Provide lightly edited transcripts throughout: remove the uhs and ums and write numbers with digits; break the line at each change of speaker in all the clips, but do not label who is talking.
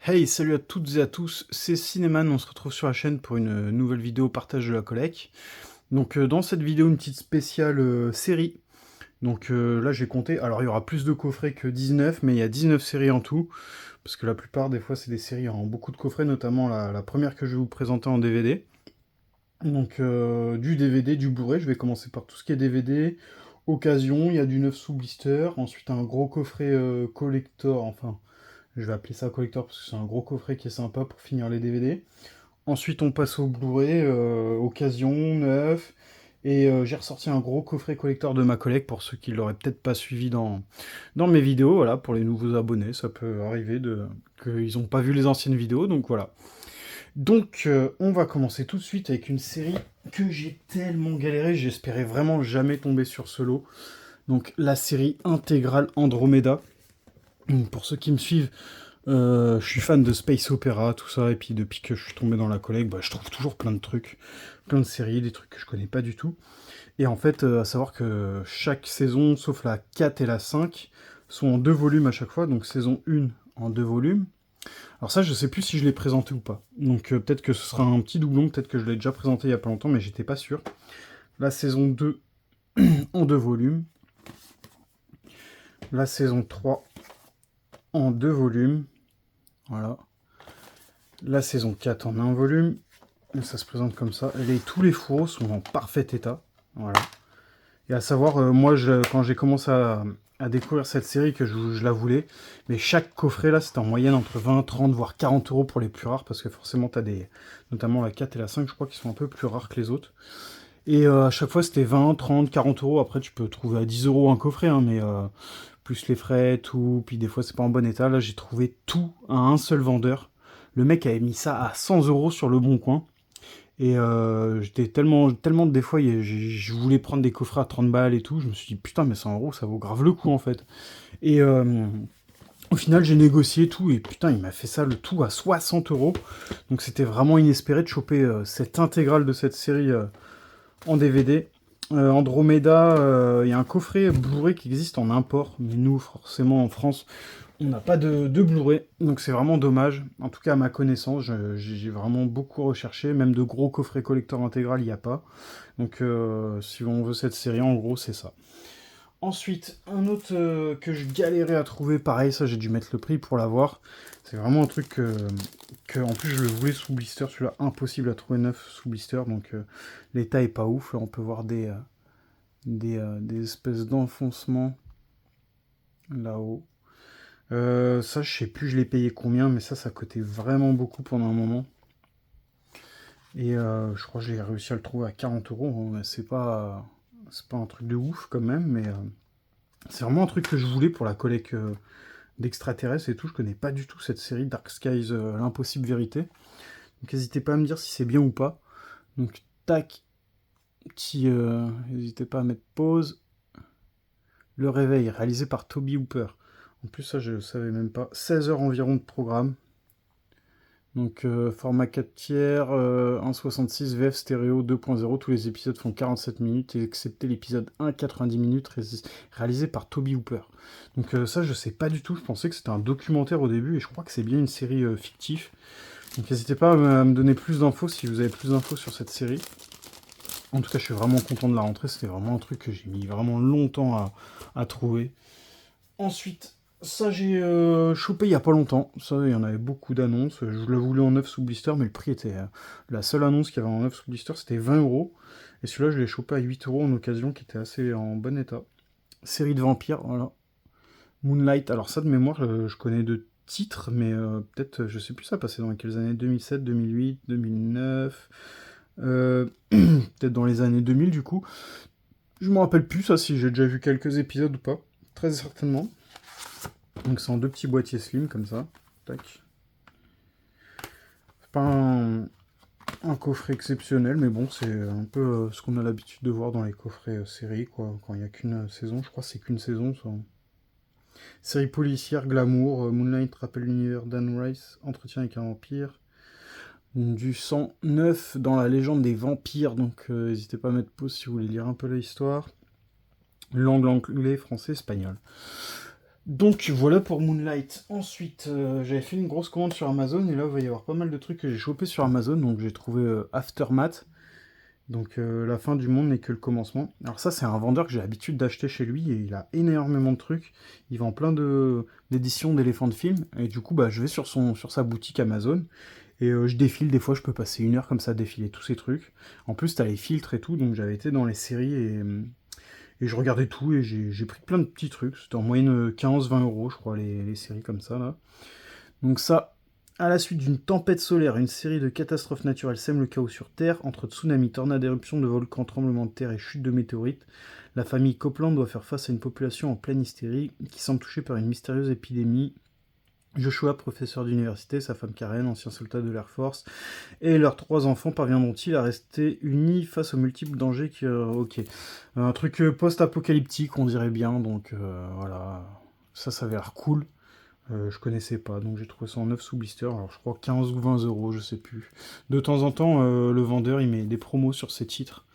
Hey, salut à toutes et à tous, c'est Cinéman, on se retrouve sur la chaîne pour une nouvelle vidéo partage de la collecte. Donc dans cette vidéo, une petite spéciale série. Donc là j'ai compté, alors il y aura plus de coffrets que 19, mais il y a 19 séries en tout. Parce que la plupart des fois c'est des séries en beaucoup de coffrets, notamment la première que je vais vous présenter en DVD. Donc du DVD, du Blu-ray, je vais commencer par tout ce qui est DVD. Occasion, il y a du 9 sous blister, ensuite un gros coffret collector, enfin je vais appeler ça collector parce que c'est un gros coffret qui est sympa pour finir les DVD. Ensuite, on passe au Blu-ray, occasion, neuf. Et j'ai ressorti un gros coffret collector de ma collègue pour ceux qui l'auraient peut-être pas suivi dans mes vidéos. Voilà, pour les nouveaux abonnés, ça peut arriver qu'ils n'ont pas vu les anciennes vidéos, donc voilà. Donc, on va commencer tout de suite avec une série que j'ai tellement galéré, j'espérais vraiment jamais tomber sur ce lot. Donc, la série intégrale Andromeda. Pour ceux qui me suivent, je suis fan de space opéra, tout ça, et puis depuis que je suis tombé dans la collecte, je trouve toujours plein de trucs, plein de séries, des trucs que je connais pas du tout. Et en fait, à savoir que chaque saison, sauf la 4 et la 5, sont en deux volumes à chaque fois, donc saison 1 en deux volumes. Alors ça, je sais plus si je l'ai présenté ou pas. Donc peut-être que ce sera un petit doublon, peut-être que je l'ai déjà présenté il y a pas longtemps, mais j'étais pas sûr. La saison 2 en deux volumes. La saison 3 en deux volumes. Voilà. La saison 4 en un volume. Ça se présente comme ça. Tous les fourreaux sont en parfait état. Voilà. Et à savoir, moi, quand j'ai commencé à découvrir cette série, que je la voulais, mais chaque coffret, là, c'était en moyenne entre 20, 30, voire 40 euros pour les plus rares, parce que forcément, t'as des... Notamment la 4 et la 5, je crois, qui sont un peu plus rares que les autres. Et à chaque fois, c'était 20, 30, 40 euros. Après, tu peux trouver à 10 euros un coffret, hein, mais plus les frais, tout. Puis des fois, c'est pas en bon état. Là, j'ai trouvé tout à un seul vendeur. Le mec avait mis ça à 100 euros sur le bon coin. Et j'étais tellement des fois, je voulais prendre des coffrets à 30 balles et tout. Je me suis dit, putain, mais 100 euros, ça vaut grave le coup en fait. Et au final, j'ai négocié tout. Et putain, il m'a fait ça le tout à 60 euros. Donc c'était vraiment inespéré de choper cette intégrale de cette série en DVD. Andromeda, il y a un coffret Blu-ray qui existe en import. Mais nous, forcément, en France, on n'a pas de Blu-ray, donc c'est vraiment dommage. En tout cas, à ma connaissance, j'ai vraiment beaucoup recherché. Même de gros coffrets collector intégral, il n'y a pas. Donc, si on veut cette série, en gros, c'est ça. Ensuite, un autre que je galérais à trouver, pareil, ça j'ai dû mettre le prix pour l'avoir. C'est vraiment un truc en plus je le voulais sous blister, celui-là impossible à trouver neuf sous blister, donc l'état est pas ouf. Là, on peut voir des espèces d'enfoncements là-haut. Ça, je sais plus, je l'ai payé combien, mais ça coûtait vraiment beaucoup pendant un moment. Et je crois que j'ai réussi à le trouver à 40 euros. Hein. C'est pas un truc de ouf quand même, mais c'est vraiment un truc que je voulais pour la collecte d'extraterrestres et tout. Je connais pas du tout cette série Dark Skies, l'impossible vérité. Donc n'hésitez pas à me dire si c'est bien ou pas. Donc tac, n'hésitez pas à mettre pause. Le réveil, réalisé par Toby Hooper. En plus, ça, je ne savais même pas. 16 heures environ de programme. Donc, format 4 tiers, 1,66 VF stéréo 2.0. Tous les épisodes font 47 minutes, excepté l'épisode 1, 90 minutes, réalisé par Toby Hooper. Donc, ça, je sais pas du tout. Je pensais que c'était un documentaire au début, et je crois que c'est bien une série fictive. Donc, n'hésitez pas à me donner plus d'infos si vous avez plus d'infos sur cette série. En tout cas, je suis vraiment content de la rentrée. C'était vraiment un truc que j'ai mis vraiment longtemps à trouver. Ensuite, ça j'ai chopé il y a pas longtemps. Ça, il y en avait beaucoup d'annonces. Je le voulais en 9 sous blister, mais le prix était... la seule annonce qu'il y avait en 9 sous blister, c'était 20 euros. Et celui-là, je l'ai chopé à 8 euros en occasion, qui était assez en bon état. Série de vampires, voilà. Moonlight, alors ça de mémoire, je connais de titres, mais peut-être, je sais plus ça, passé dans quelles années? 2007, 2008, 2009... peut-être dans les années 2000 du coup. Je me rappelle plus ça, si j'ai déjà vu quelques épisodes ou pas. Très certainement. Donc c'est en deux petits boîtiers slim comme ça. Tac. C'est pas un coffret exceptionnel, mais bon, c'est un peu ce qu'on a l'habitude de voir dans les coffrets séries, quoi. Quand il n'y a qu'une saison, je crois que c'est qu'une saison, ça. Série policière, glamour, Moonlight rappelle l'univers d'Anne Rice, entretien avec un vampire. Du sang neuf dans la légende des vampires, donc n'hésitez pas à mettre pause si vous voulez lire un peu l'histoire. Langue anglais, français, espagnol. Donc voilà pour Moonlight. Ensuite, j'avais fait une grosse commande sur Amazon et là, il va y avoir pas mal de trucs que j'ai chopé sur Amazon. Donc j'ai trouvé Aftermath. Donc la fin du monde n'est que le commencement. Alors ça, c'est un vendeur que j'ai l'habitude d'acheter chez lui et il a énormément de trucs. Il vend plein d'éditions d'éléphants de film et du coup, bah, je vais sur sa boutique Amazon et je défile. Des fois, je peux passer 1 heure comme ça à défiler tous ces trucs. En plus, t'as les filtres et tout, donc j'avais été dans les séries et je regardais tout et j'ai pris plein de petits trucs. C'était en moyenne 15-20 euros, je crois, les séries comme ça là. Donc ça, à la suite d'une tempête solaire, une série de catastrophes naturelles sème le chaos sur Terre, entre tsunamis, tornades, éruptions de volcans, tremblements de terre et chutes de météorites. La famille Copeland doit faire face à une population en pleine hystérie qui semble touchée par une mystérieuse épidémie. Joshua, professeur d'université, sa femme Karen, ancien soldat de l'Air Force, et leurs 3 enfants parviendront-ils à rester unis face aux multiples dangers qui... ok. Un truc post-apocalyptique, on dirait bien, donc voilà. Ça avait l'air cool. Je connaissais pas, donc j'ai trouvé ça en neuf sous blister. Alors je crois 15 ou 20 euros, je sais plus. De temps en temps, le vendeur il met des promos sur ses titres.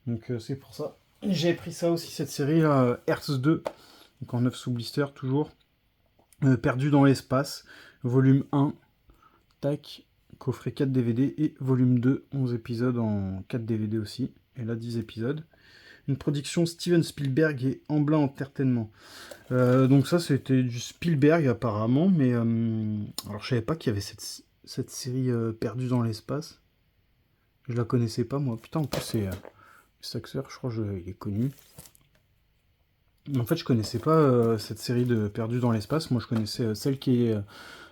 Donc c'est pour ça. J'ai pris ça aussi, cette série là, Earth 2. Donc en neuf sous blister toujours. Perdu dans l'espace. Volume 1. Tac. Coffret 4 DVD. Et volume 2, 11 épisodes en 4 DVD aussi. Et là 10 épisodes. Une production Steven Spielberg et Amblin Entertainment. Donc ça, c'était du Spielberg apparemment, mais alors je savais pas qu'il y avait cette série perdue dans l'espace. Je la connaissais pas moi. Putain, en plus c'est Saxer, je crois il est connu. En fait, je connaissais pas cette série de Perdu dans l'espace. Moi, je connaissais celle qui est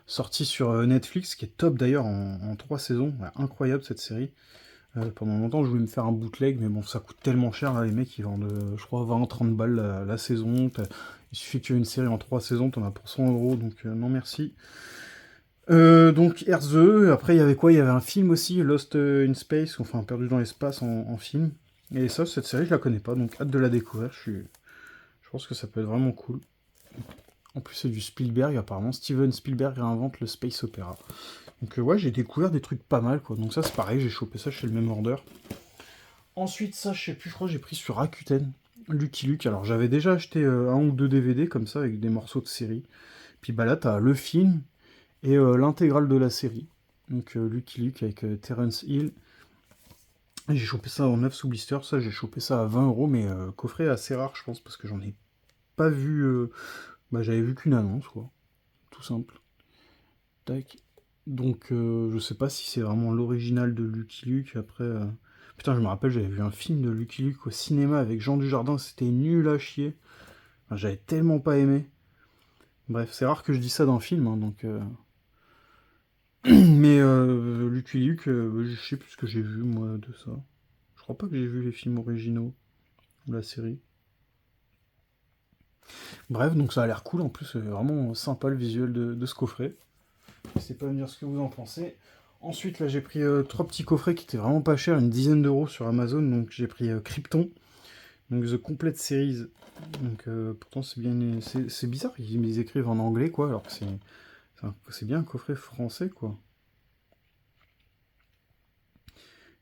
sortie sur Netflix, qui est top d'ailleurs en 3 saisons. Ouais, incroyable cette série. Pendant longtemps, je voulais me faire un bootleg, mais bon, ça coûte tellement cher, là, les mecs, ils vendent, je crois, 20-30 balles la saison. Il suffit que tu aies une série en 3 saisons, t'en as pour 100 euros, donc non merci. Donc RZE, après il y avait quoi? Il y avait un film aussi, Lost in Space, enfin Perdu dans l'espace en film. Et ça, cette série, je la connais pas, donc hâte de la découvrir, je pense que ça peut être vraiment cool. En plus, c'est du Spielberg, apparemment. Steven Spielberg réinvente le space opéra. Donc ouais, j'ai découvert des trucs pas mal, quoi. Donc ça, c'est pareil, j'ai chopé ça chez le même vendeur. Ensuite, ça, je sais plus, je crois que j'ai pris sur Rakuten, Lucky Luke. Alors, j'avais déjà acheté 1 ou 2 DVD comme ça, avec des morceaux de série. Puis bah là, t'as le film et l'intégrale de la série. Donc, Lucky Luke avec Terence Hill. Et j'ai chopé ça en 9 sous blister. Ça, j'ai chopé ça à 20 euros, mais coffret assez rare, je pense, parce que j'en ai pas vu. Bah, j'avais vu qu'une annonce, quoi. Tout simple. Tac. Donc, je sais pas si c'est vraiment l'original de Lucky Luke. Après. Putain, je me rappelle, j'avais vu un film de Lucky Luke au cinéma avec Jean Dujardin, c'était nul à chier. Enfin, j'avais tellement pas aimé. Bref, c'est rare que je dis ça dans le film, hein, donc... Mais Lucky Luke, je sais plus ce que j'ai vu, moi, de ça. Je crois pas que j'ai vu les films originaux, ou la série. Bref, donc ça a l'air cool, en plus, c'est vraiment sympa le visuel de ce coffret. N'hésitez pas à me dire ce que vous en pensez. Ensuite, là, j'ai pris 3 petits coffrets qui étaient vraiment pas chers, une dizaine d'euros sur Amazon, donc j'ai pris Krypton. Donc The Complete Series. Donc pourtant c'est bien, c'est bizarre qu'ils écrivent en anglais quoi, alors que c'est bien un coffret français quoi.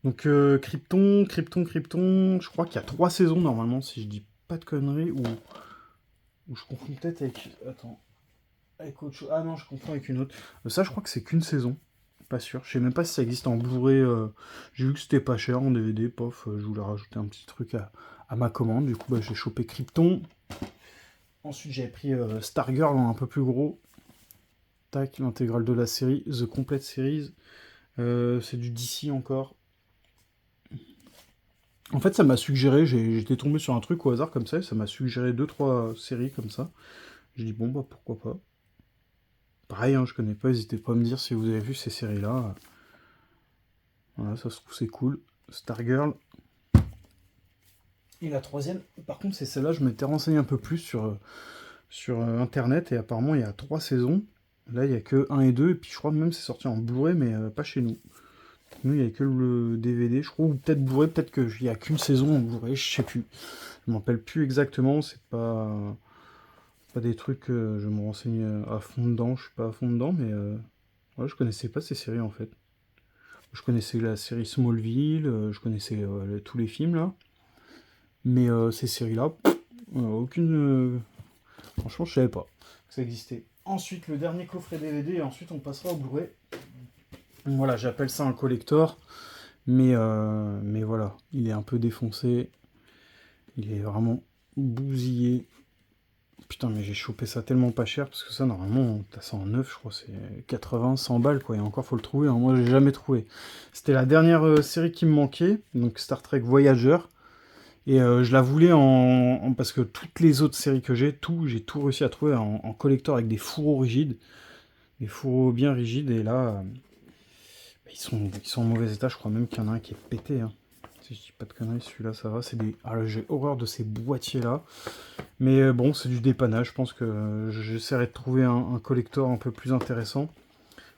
Donc Krypton. Je crois qu'il y a 3 saisons normalement si je dis pas de conneries ou je confonds peut-être avec attends avec autre chose. Ah non je confonds avec une autre. Ça je crois que c'est qu'une saison. Pas sûr. Je sais même pas si ça existe en Blu-ray. J'ai vu que c'était pas cher en DVD. Pof, je voulais rajouter un petit truc à ma commande. Du coup bah, j'ai chopé Krypton. Ensuite, j'avais pris Stargirl en un peu plus gros. Tac, l'intégrale de la série, The Complete Series. C'est du DC encore. En fait, ça m'a suggéré, j'étais tombé sur un truc au hasard comme ça m'a suggéré 2-3 séries comme ça. J'ai dit, bon, bah pourquoi pas. Pareil, hein, je connais pas, n'hésitez pas à me dire si vous avez vu ces séries-là. Voilà, ça se trouve, c'est cool. Stargirl. Et la troisième, par contre, c'est celle-là, je m'étais renseigné un peu plus sur Internet, et apparemment, il y a 3 saisons. Là, il n'y a que 1 et 2, et puis je crois même c'est sorti en Blu-ray, mais pas chez nous. Nous, il n'y a que le DVD, je crois, ou peut-être Blu-ray, peut-être qu'il n'y a qu'une saison en Blu-ray, je sais plus. Je m'en rappelle plus exactement, c'est pas des trucs que je me renseigne à fond dedans, je suis pas à fond dedans, mais ouais, je connaissais pas ces séries en fait. Je connaissais la série Smallville, je connaissais tous les films là, mais ces séries-là, aucune. Franchement, je savais pas. que ça existait. Ensuite, le dernier coffret DVD, et ensuite on passera au Blu-ray. Voilà, j'appelle ça un collector, mais voilà, il est un peu défoncé, il est vraiment bousillé. Putain, mais j'ai chopé ça tellement pas cher, parce que ça, normalement, t'as ça en neuf, je crois, c'est 80, 100 balles, quoi, et encore, faut le trouver, hein. Moi, j'ai jamais trouvé. C'était la dernière série qui me manquait, donc Star Trek Voyager, et je la voulais parce que toutes les autres séries que j'ai tout réussi à trouver en collector avec des fourreaux rigides, des fourreaux bien rigides, et là, ils sont en mauvais état, je crois même qu'il y en a un qui est pété, hein. Si je dis pas de conneries, celui-là, ça va, c'est des... Ah là, j'ai horreur de ces boîtiers-là. Mais bon, c'est du dépannage, je pense que j'essaierai de trouver un collector un peu plus intéressant.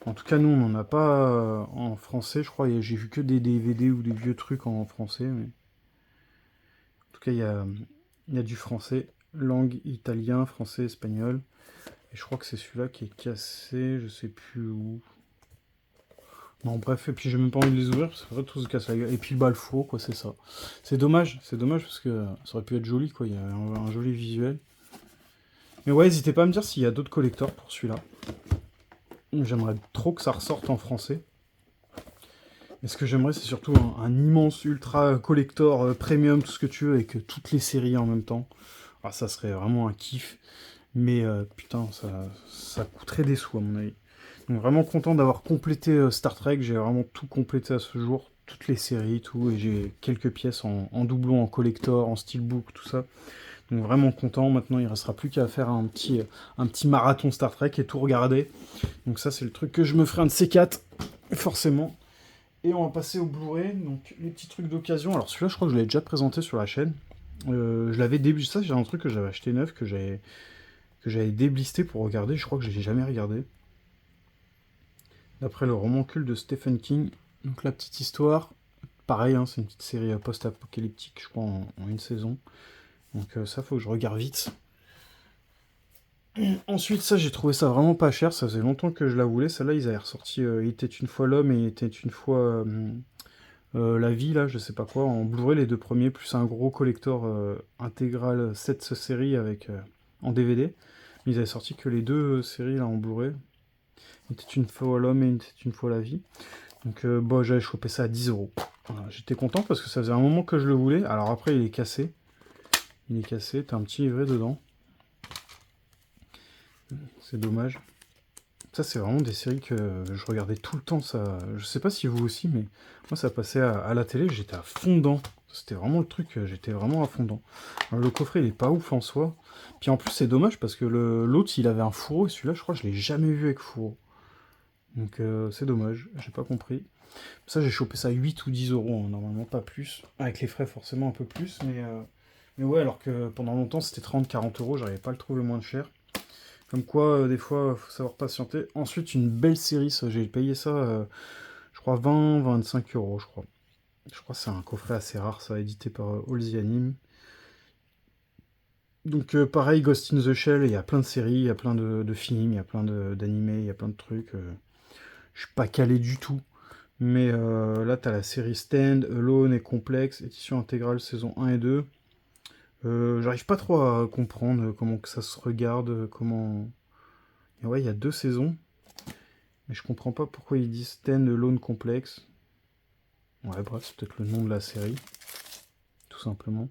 En tout cas, nous, on n'en a pas en français, je crois. J'ai vu que des DVD ou des vieux trucs en français. Mais... En tout cas, il y a du français, langue italien, français, espagnol. Et je crois que c'est celui-là qui est cassé, je sais plus où. Non, bref, et puis j'ai même pas envie de les ouvrir parce que tout se casse la gueule. Et puis bah, le four, quoi, c'est ça. C'est dommage parce que ça aurait pu être joli, quoi. Il y a un joli visuel. Mais ouais, n'hésitez pas à me dire s'il y a d'autres collectors pour celui-là. J'aimerais trop que ça ressorte en français. Et ce que j'aimerais, c'est surtout un immense ultra collector premium, tout ce que tu veux, avec toutes les séries en même temps. Ah, ça serait vraiment un kiff. Mais putain, ça coûterait des sous, à mon avis. Donc vraiment content d'avoir complété Star Trek. J'ai vraiment tout complété à ce jour. Toutes les séries, tout. Et j'ai quelques pièces en doublon, en collector, en steelbook, tout ça. Donc vraiment content. Maintenant, il ne restera plus qu'à faire un petit marathon Star Trek et tout regarder. Donc ça, c'est le truc que je me ferai un de ces quatre, forcément. Et on va passer au Blu-ray. Donc les petits trucs d'occasion. Alors celui-là, je crois que je l'avais déjà présenté sur la chaîne. Je l'avais déblisté. Ça, c'est un truc que j'avais acheté neuf, que j'avais déblisté pour regarder. Je crois que je l'ai jamais regardé. D'après le roman culte de Stephen King. Donc la petite histoire. Pareil, hein, c'est une petite série post-apocalyptique, je crois, en une saison. Donc ça, faut que je regarde vite. Ensuite, ça, j'ai trouvé ça vraiment pas cher. Ça faisait longtemps que je la voulais. Celle-là, ils avaient ressorti Il était une fois l'homme et Il était une fois la vie, là, je sais pas quoi. En Blu-ray, les deux premiers, plus un gros collector intégral 7 séries avec, en DVD. Mais ils avaient sorti que les deux séries là en Blu-ray. Il était une fois l'homme et Il était une fois la vie. Donc, bon, j'avais chopé ça à 10 €. Voilà, j'étais content parce que ça faisait un moment que je le voulais. Alors après, il est cassé. T'as un petit livret dedans. C'est dommage. Ça, c'est vraiment des séries que je regardais tout le temps. Ça, je sais pas si vous aussi, mais moi, ça passait à la télé, j'étais à fond dedans. C'était vraiment le truc, j'étais vraiment à fond dedans. Alors, le coffret, il est pas ouf en soi. Puis en plus, c'est dommage parce que l'autre, il avait un fourreau, et celui-là, je crois que je l'ai jamais vu avec fourreau. Donc, c'est dommage, j'ai pas compris. Ça, j'ai chopé ça à 8 ou 10 €, hein, normalement pas plus. Avec les frais, forcément, un peu plus, mais ouais, alors que pendant longtemps, c'était 30-40 €, j'arrivais pas à le trouver moins cher. Comme quoi, des fois, faut savoir patienter. Ensuite, une belle série, ça, j'ai payé ça, je crois, 20-25 €, je crois. Je crois que c'est un coffret assez rare, ça, édité par All the Anime. Donc, pareil, Ghost in the Shell, il y a plein de séries, il y a plein de films, il y a plein d'animés, il y a plein de trucs. Je suis pas calé du tout. Mais là, t'as la série Stand, Alone et Complex, édition intégrale saison 1 et 2. J'arrive pas trop à comprendre comment que ça se regarde, comment... Et ouais, il y a 2 saisons. Mais je comprends pas pourquoi ils disent Stand Alone Complex. Ouais, bref, c'est peut-être le nom de la série. Tout simplement.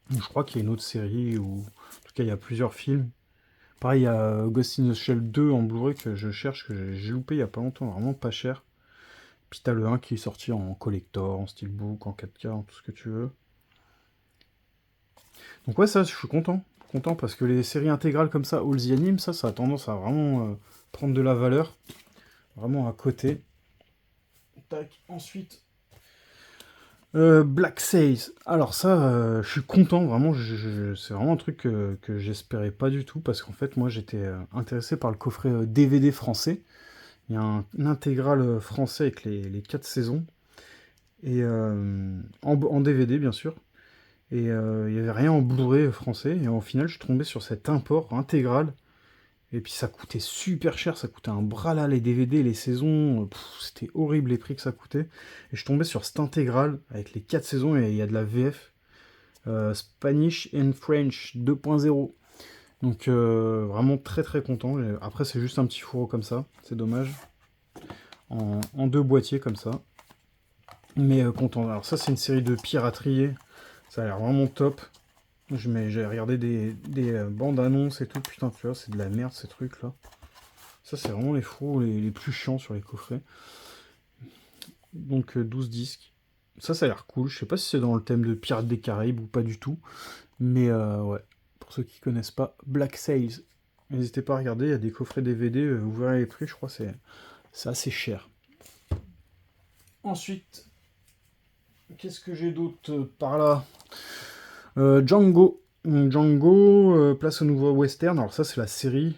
Je crois qu'il y a une autre série, ou... En tout cas, il y a plusieurs films. Pareil, il y a Ghost in the Shell 2 en Blu-ray que je cherche, que j'ai loupé il y a pas longtemps, vraiment pas cher. Puis t'as le 1 qui est sorti en collector, en steelbook, en 4K, en tout ce que tu veux. Donc ouais, ça, je suis content. Content parce que les séries intégrales comme ça, All the Anime, ça a tendance à vraiment prendre de la valeur. Vraiment à côté. Tac, ensuite... Black Sails. Alors ça, je suis content, vraiment, c'est vraiment un truc que j'espérais pas du tout, parce qu'en fait, moi, j'étais intéressé par le coffret DVD français. Il y a un intégral français avec les 4 saisons, et en DVD, bien sûr. Et il n'y avait rien en Blu-ray français, et au final, je suis tombé sur cet import intégral. Et puis ça coûtait super cher, ça coûtait un bras là, les DVD, les saisons, c'était horrible les prix que ça coûtait. Et je suis tombé sur cette intégrale avec les 4 saisons et il y a de la VF. Spanish and French 2.0. Donc vraiment très très content. Après c'est juste un petit fourreau comme ça, c'est dommage. En 2 boîtiers comme ça. Mais content. Alors ça c'est une série de piraterie. Ça a l'air vraiment top. J'ai regardé des bandes annonces et tout. Putain tu vois c'est de la merde ces trucs là. Ça c'est vraiment les fourreaux les plus chiants sur les coffrets. Donc 12 disques. Ça a l'air cool. Je sais pas si c'est dans le thème de Pirates des Caraïbes ou pas du tout. Mais ouais, pour ceux qui connaissent pas, Black Sails. N'hésitez pas à regarder, il y a des coffrets DVD, vous verrez les prix, je crois c'est assez cher. Ensuite, qu'est-ce que j'ai d'autre par là Django. Django, Place au Nouveau Western. Alors ça c'est la série,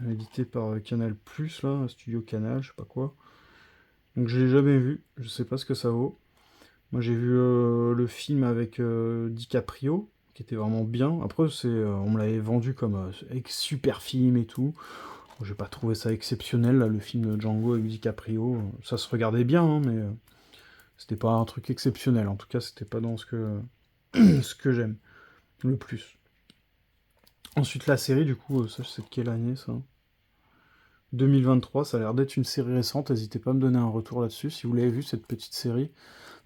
éditée par Canal+, là, Studio Canal, je sais pas quoi. Donc je l'ai jamais vu, je sais pas ce que ça vaut. Moi j'ai vu le film avec DiCaprio, qui était vraiment bien. Après on me l'avait vendu comme avec super film et tout. Bon, j'ai pas trouvé ça exceptionnel là, le film de Django avec DiCaprio. Ça se regardait bien, hein, mais c'était pas un truc exceptionnel. En tout cas, c'était pas dans ce que ce que j'aime le plus. Ensuite la série, du coup, ça c'est de quelle année ça 2023, ça a l'air d'être une série récente. N'hésitez pas à me donner un retour là-dessus si vous l'avez vu cette petite série.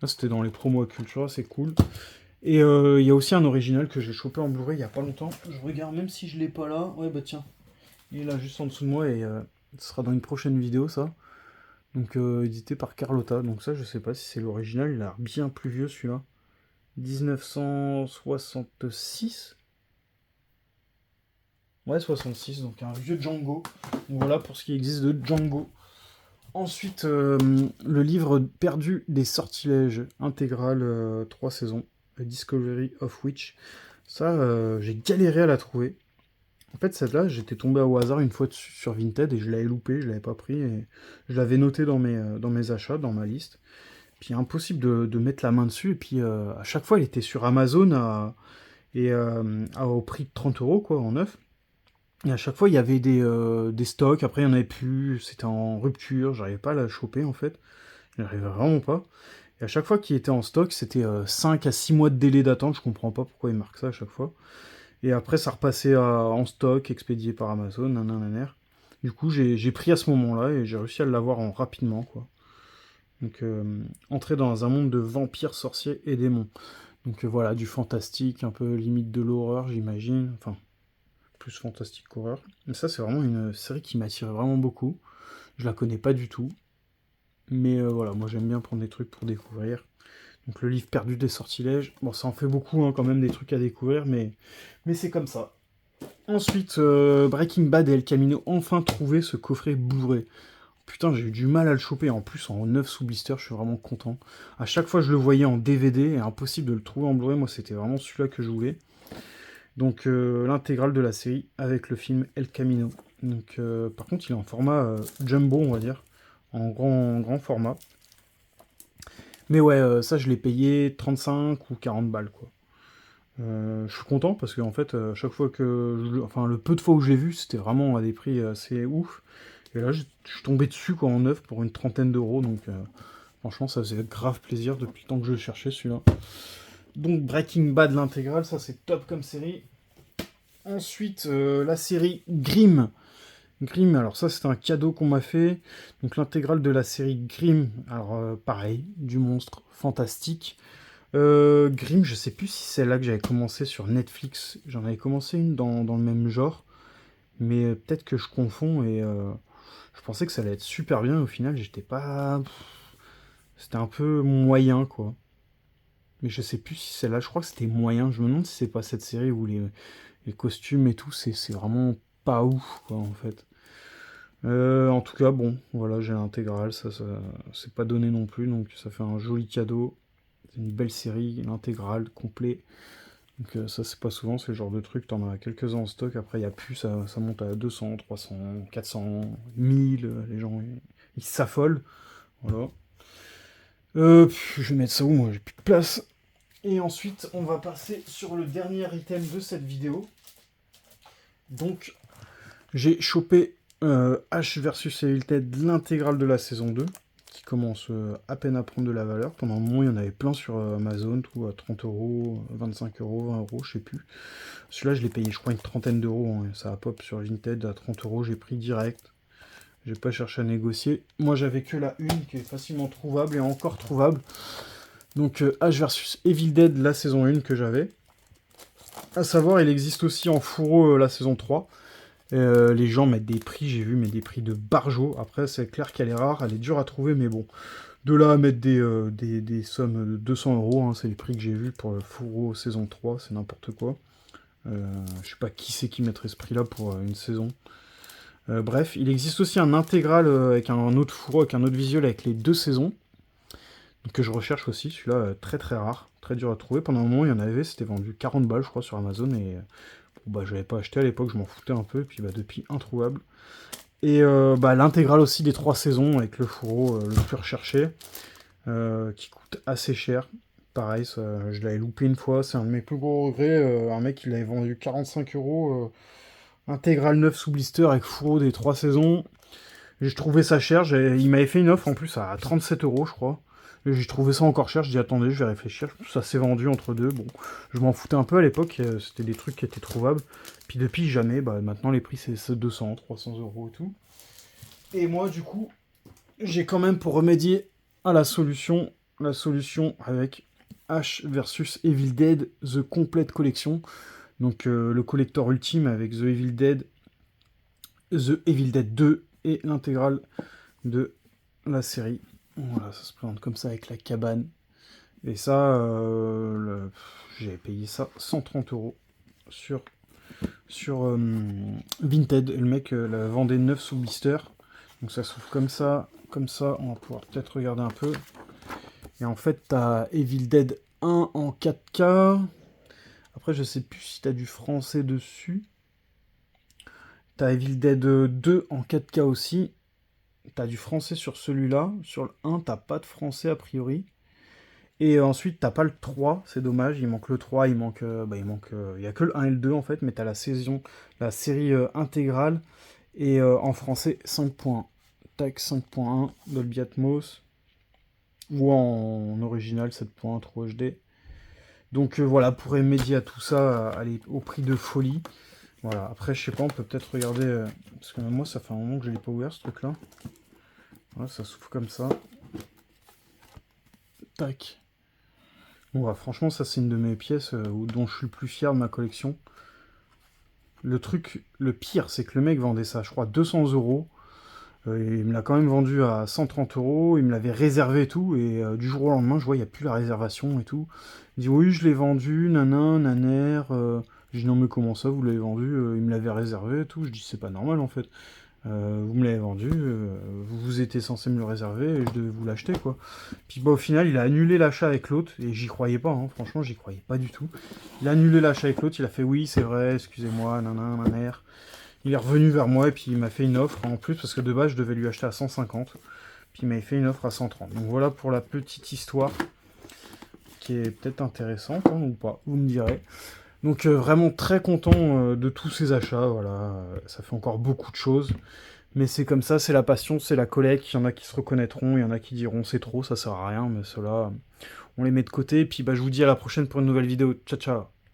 Là, c'était dans les promos à Cultura, c'est cool. Et il y a aussi un original que j'ai chopé en Blu-ray il y a pas longtemps. Je regarde même si je l'ai pas là. Ouais, bah tiens, il est là juste en dessous de moi et ce sera dans une prochaine vidéo ça. Donc édité par Carlotta. Donc ça, je sais pas si c'est l'original. Il a l'air bien plus vieux celui-là. 1966. Ouais, 66. Donc un vieux Django. Donc voilà pour ce qui existe de Django. Ensuite, le livre perdu des sortilèges intégral 3 saisons. A Discovery of Witch. Ça, j'ai galéré à la trouver. En fait, celle-là, j'étais tombé au hasard une fois dessus sur Vinted et je l'avais loupé, je l'avais pas pris et je l'avais noté dans mes achats, dans ma liste. Puis impossible de mettre la main dessus et puis à chaque fois, il était sur Amazon au prix de 30 € quoi, en neuf. Et à chaque fois, il y avait des stocks, après il n'y en avait plus, c'était en rupture, j'arrivais pas à la choper en fait. J'arrivais vraiment pas. Et à chaque fois qu'il était en stock, c'était 5 à 6 mois de délai d'attente, je comprends pas pourquoi ils marquent ça à chaque fois. Et après, ça repassait en stock, expédié par Amazon, nanana. Du coup, j'ai pris à ce moment-là et j'ai réussi à l'avoir rapidement, quoi. Donc, entrer dans un monde de vampires, sorciers et démons. Donc voilà, du fantastique, un peu limite de l'horreur, j'imagine. Enfin, plus fantastique qu'horreur. Mais ça, c'est vraiment une série qui m'attire vraiment beaucoup. Je la connais pas du tout. Mais voilà, moi j'aime bien prendre des trucs pour découvrir. Donc le livre perdu des sortilèges. Bon, ça en fait beaucoup, hein, quand même, des trucs à découvrir, mais c'est comme ça. Ensuite, Breaking Bad et El Camino enfin trouvé ce coffret Blu-ray. Putain, j'ai eu du mal à le choper, en plus en 9 sous blister, je suis vraiment content. À chaque fois je le voyais en DVD, et impossible de le trouver en Blu-ray, moi c'était vraiment celui-là que je voulais. Donc l'intégrale de la série avec le film El Camino. Donc par contre il est en format jumbo on va dire, en grand format. Mais ouais, ça je l'ai payé 35 ou 40 balles quoi. Je suis content parce que en fait, chaque fois enfin le peu de fois où j'ai vu, c'était vraiment à des prix assez ouf. Et là, je suis tombé dessus quoi en neuf pour une trentaine d'euros, donc franchement, ça faisait grave plaisir depuis le temps que je le cherchais celui-là. Donc Breaking Bad l'intégrale, ça c'est top comme série. Ensuite, la série Grimm. Grimm, alors ça c'est un cadeau qu'on m'a fait. Donc l'intégrale de la série Grimm, alors pareil, du monstre fantastique. Grimm, je sais plus si c'est là que j'avais commencé sur Netflix. J'en avais commencé une dans le même genre. Mais peut-être que je confonds et je pensais que ça allait être super bien. Au final, j'étais pas. C'était un peu moyen quoi. Mais je sais plus si c'est là. Je crois que c'était moyen. Je me demande si c'est pas cette série où les costumes et tout, c'est vraiment pas ouf quoi en fait. En tout cas, bon, voilà, j'ai l'intégrale. Ça c'est pas donné non plus. Donc ça fait un joli cadeau. C'est une belle série, l'intégrale, complet. Donc ça c'est pas souvent, c'est le genre de truc, t'en as quelques-uns en stock, après il n'y a plus, ça monte à 200, 300, 400, 1000, les gens ils s'affolent. Voilà. Je vais mettre ça où moi, j'ai plus de place. Et ensuite on va passer sur le dernier item de cette vidéo. Donc j'ai chopé H versus Evil Dead, l'intégrale de la saison 2, qui commence à peine à prendre de la valeur. Pendant un moment, il y en avait plein sur Amazon, tout à 30 euros, 25 euros, 20 euros, je sais plus. Celui-là, je l'ai payé, je crois, une trentaine d'euros. Hein, ça a pop sur Vinted à 30 euros, j'ai pris direct. J'ai pas cherché à négocier. Moi, j'avais que la une qui est facilement trouvable et encore trouvable. Donc, Ash versus Evil Dead, la saison 1 que j'avais. À savoir, il existe aussi en fourreau la saison 3. Les gens mettent des prix, j'ai vu, mais des prix de barjo. Après, c'est clair qu'elle est rare, elle est dure à trouver, mais bon. De là à mettre des sommes de 200 euros, hein, c'est les prix que j'ai vus pour le fourreau saison 3, c'est n'importe quoi. Je sais pas qui c'est qui mettrait ce prix-là pour une saison. Bref, il existe aussi un intégral avec un autre fourreau, avec un autre visuel avec les 2 saisons. Donc, que je recherche aussi, celui-là très très rare, très dur à trouver. Pendant un moment, il y en avait, c'était vendu 40 balles, je crois, sur Amazon, et bon, bah, je l'avais pas acheté à l'époque, je m'en foutais un peu, et puis bah, depuis, introuvable. Et bah, l'intégrale aussi des 3 saisons, avec le fourreau le plus recherché, qui coûte assez cher. Pareil, ça, je l'avais loupé une fois, c'est un de mes plus gros regrets. Un mec, il l'avait vendu 45 euros, intégrale 9 sous blister avec fourreau des 3 saisons. J'ai trouvé ça cher, il m'avait fait une offre en plus à 37 euros, je crois. J'ai trouvé ça encore cher, je dis attendez, je vais réfléchir. Ça s'est vendu entre deux. Bon, je m'en foutais un peu à l'époque, c'était des trucs qui étaient trouvables. Puis depuis, jamais. Bah, maintenant, les prix, c'est 200, 300 euros et tout. Et moi, du coup, j'ai quand même pour remédier à la solution avec Ash versus Evil Dead, The Complete Collection. Donc, le collector ultime avec The Evil Dead 2 et l'intégrale de la série. Voilà, ça se présente comme ça avec la cabane. Et ça, j'ai payé ça 130 euros sur Vinted. Le mec la vendait 9 sous blister. Donc ça s'ouvre comme ça, on va pouvoir peut-être regarder un peu. Et en fait, t'as Evil Dead 1 en 4K. Après, je sais plus si t'as du français dessus. T'as Evil Dead 2 en 4K aussi. T'as du français sur celui-là. Sur le 1, t'as pas de français a priori. Et ensuite, t'as pas le 3, c'est dommage, il manque le 3, il y a que le 1 et le 2 en fait, mais t'as la série intégrale, et en français 5.1. Tac, 5.1, Dolby Atmos, ou en original 7.1 True HD. Donc voilà, pour remédier à tout ça, aller au prix de folie. Voilà, après je sais pas, on peut peut-être regarder, parce que moi ça fait un moment que je l'ai pas ouvert ce truc là. Voilà, ça s'ouvre comme ça. Tac. Bon, bah, franchement, ça c'est une de mes pièces dont je suis le plus fier de ma collection. Le pire, c'est que le mec vendait ça, je crois, 200 euros. Il me l'a quand même vendu à 130 euros. Il me l'avait réservé et tout. Et du jour au lendemain, je vois, il n'y a plus la réservation et tout. Il dit, oui, je l'ai vendu, nanan, naner. Je dis, non, mais comment ça, vous l'avez vendu? Il me l'avait réservé et tout. Je dis, c'est pas normal en fait. Vous me l'avez vendu, vous étiez censé me le réserver et je devais vous l'acheter quoi. Puis bah au final il a annulé l'achat avec l'autre et j'y croyais pas, hein. Franchement j'y croyais pas du tout. Il a annulé l'achat avec l'autre, il a fait oui c'est vrai, excusez-moi, nanan, naner. Il est revenu vers moi et puis il m'a fait une offre en plus parce que de base je devais lui acheter à 150. Puis il m'avait fait une offre à 130. Donc voilà pour la petite histoire qui est peut-être intéressante hein, ou pas, vous me direz. Donc vraiment très content de tous ces achats, voilà, ça fait encore beaucoup de choses, mais c'est comme ça, c'est la passion, c'est la collecte, il y en a qui se reconnaîtront, il y en a qui diront c'est trop, ça sert à rien, mais ceux-là, on les met de côté, et puis bah, je vous dis à la prochaine pour une nouvelle vidéo, ciao ciao.